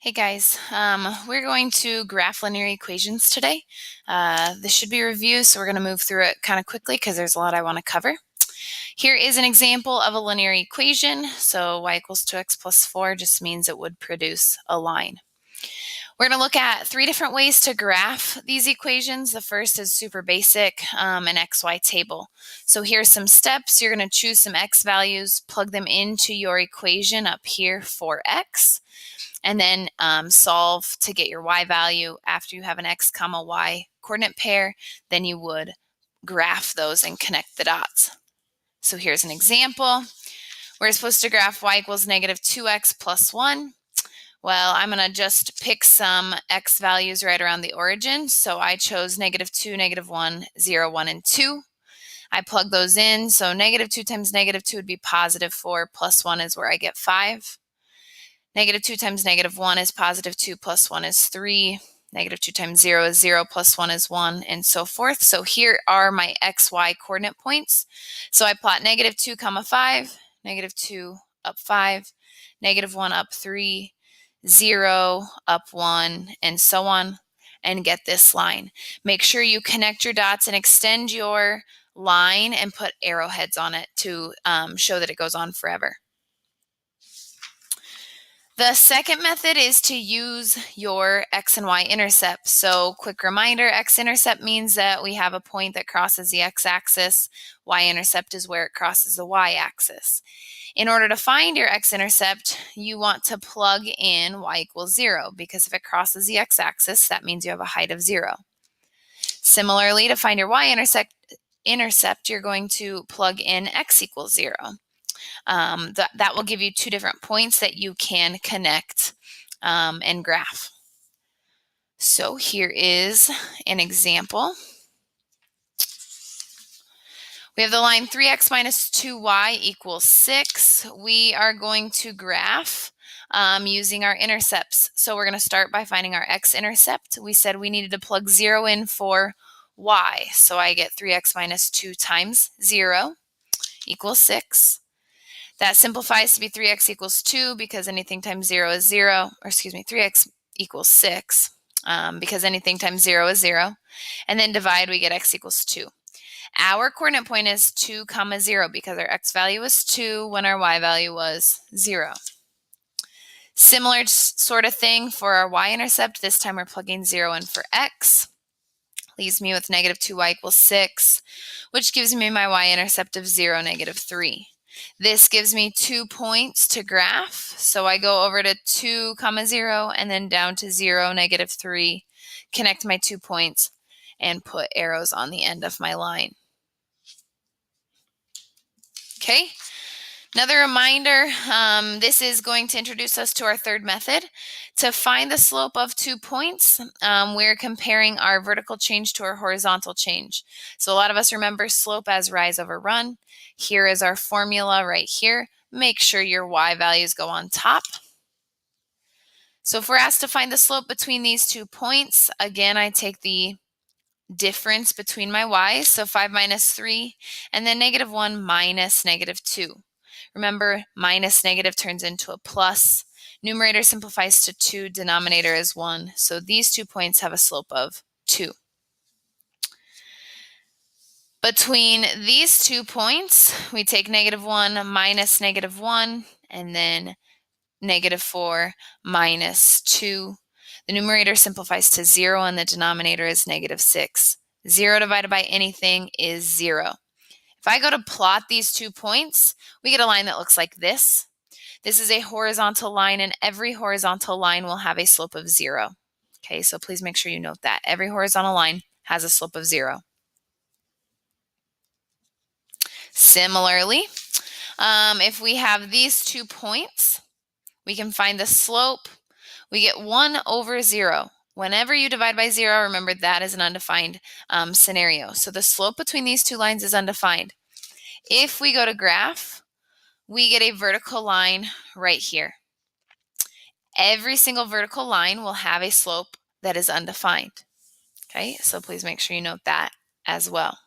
Hey guys, we're going to graph linear equations today. This should be a review, so we're going to move through it kind of quickly because there's a lot I want to cover. Here is an example of a linear equation. So y equals 2x plus 4 just means it would produce a line. We're going to look at three different ways to graph these equations. The first is super basic, an xy table. So here's some steps. You're going to choose some x values, plug them into your equation up here for x, and then solve to get your y value. After you have an x comma y coordinate pair, then you would graph those and connect the dots. So here's an example. We're supposed to graph y equals negative 2x plus 1. Well, I'm going to just pick some x values right around the origin. So I chose negative 2, negative 1, 0, 1, and 2. I plug those in. So negative 2 times negative 2 would be positive 4, plus 1 is where I get 5. Negative 2 times negative 1 is positive 2, plus 1 is 3. Negative 2 times 0 is 0, plus 1 is 1, and so forth. So here are my x, y coordinate points. So I plot negative 2 comma 5, negative 2 up 5, negative 1 up 3, 0 up 1, and so on, and get this line. Make sure you connect your dots and extend your line and put arrowheads on it to show that it goes on forever. The second method is to use your x and y intercept. So quick reminder, x-intercept means that we have a point that crosses the x-axis. Y-intercept is where it crosses the y-axis. In order to find your x-intercept, you want to plug in y equals 0, because if it crosses the x-axis, that means you have a height of 0. Similarly, to find your y-intercept, you're going to plug in x equals 0. That will give you two different points that you can connect and graph. So here is an example. We have the line 3x minus 2y equals 6. We are going to graph using our intercepts. So we're going to start by finding our x-intercept. We said we needed to plug 0 in for y. So I get 3x minus 2 times 0 equals 6. That simplifies to be 3x equals 2 because anything times 0 is 0, or excuse me, 3x equals 6 because anything times 0 is 0. And then divide, we get x equals 2. Our coordinate point is 2 comma 0 because our x value was 2 when our y value was 0. Similar sort of thing for our y-intercept. This time we're plugging 0 in for x. Leaves me with negative 2y equals 6, which gives me my y-intercept of 0, negative 3. This gives me 2 points to graph. So I go over to 2 comma 0 and then down to 0, negative 3, connect my 2 points, and put arrows on the end of my line. Okay, another reminder, this is going to introduce us to our third method. To find the slope of 2 points, we're comparing our vertical change to our horizontal change. So a lot of us remember slope as rise over run. Here is our formula right here. Make sure your y values go on top. So if we're asked to find the slope between these 2 points, again, I take the difference between my y's, so 5 minus 3, and then negative 1 minus negative 2. Remember, minus negative turns into a plus. Numerator simplifies to 2, denominator is 1. So these 2 points have a slope of 2. Between these 2 points, we take negative 1 minus negative 1, and then negative 4 minus 2. The numerator simplifies to 0, and the denominator is negative 6. 0 divided by anything is 0. If I go to plot these 2 points, we get a line that looks like this. This is a horizontal line, and every horizontal line will have a slope of 0. Okay, so please make sure you note that. Every horizontal line has a slope of 0. Similarly, if we have these 2 points, we can find the slope. We get 1 over 0. Whenever you divide by 0, remember that is an undefined scenario. So the slope between these 2 lines is undefined. If we go to graph, we get a vertical line right here. Every single vertical line will have a slope that is undefined. Okay, so please make sure you note that as well.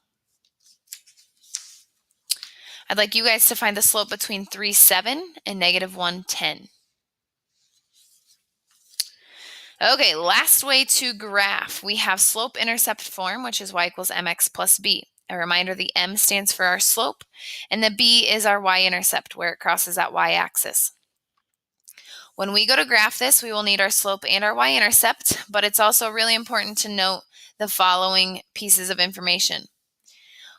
I'd like you guys to find the slope between 3, 7 and negative 1, 10. Okay, last way to graph. We have slope-intercept form, which is y equals mx plus b. A reminder, the m stands for our slope, and the b is our y-intercept, where it crosses that y-axis. When we go to graph this, we will need our slope and our y-intercept, but it's also really important to note the following pieces of information.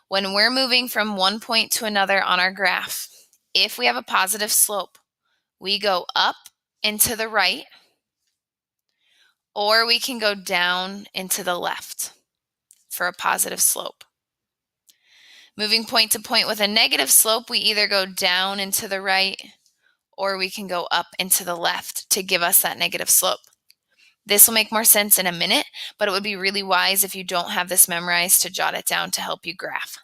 When we're moving from one point to another on our graph, if we have a positive slope, we go up and to the right, or we can go down and to the left for a positive slope. Moving point to point with a negative slope, we either go down and to the right, or we can go up and to the left to give us that negative slope. This will make more sense in a minute, but it would be really wise if you don't have this memorized to jot it down to help you graph.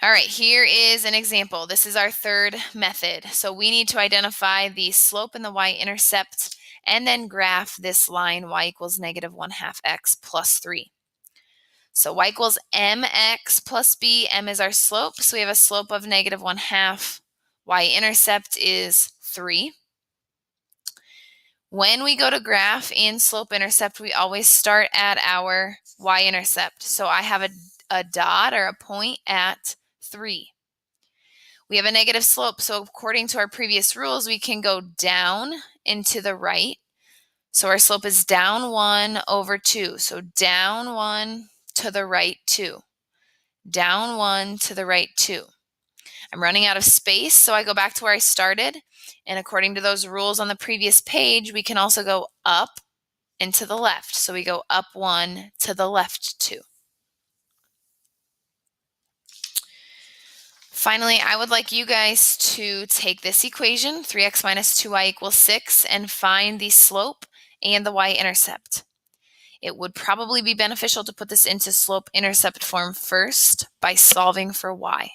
All right, here is an example. This is our third method. So we need to identify the slope and the y-intercept and then graph this line y equals negative 1/2 x plus 3. So y equals mx plus b. M is our slope, so we have a slope of negative 1/2. Y-intercept is 3. When we go to graph in slope-intercept, we always start at our y-intercept. So I have a dot or a point at 3. We have a negative slope, so according to our previous rules, we can go down and to the right. So our slope is down 1 over 2. So down 1 to the right 2. Down 1 to the right 2. I'm running out of space, so I go back to where I started. And according to those rules on the previous page, we can also go up and to the left. So we go up 1 to the left 2. Finally, I would like you guys to take this equation, 3x minus 2y equals 6, and find the slope and the y-intercept. It would probably be beneficial to put this into slope-intercept form first by solving for y.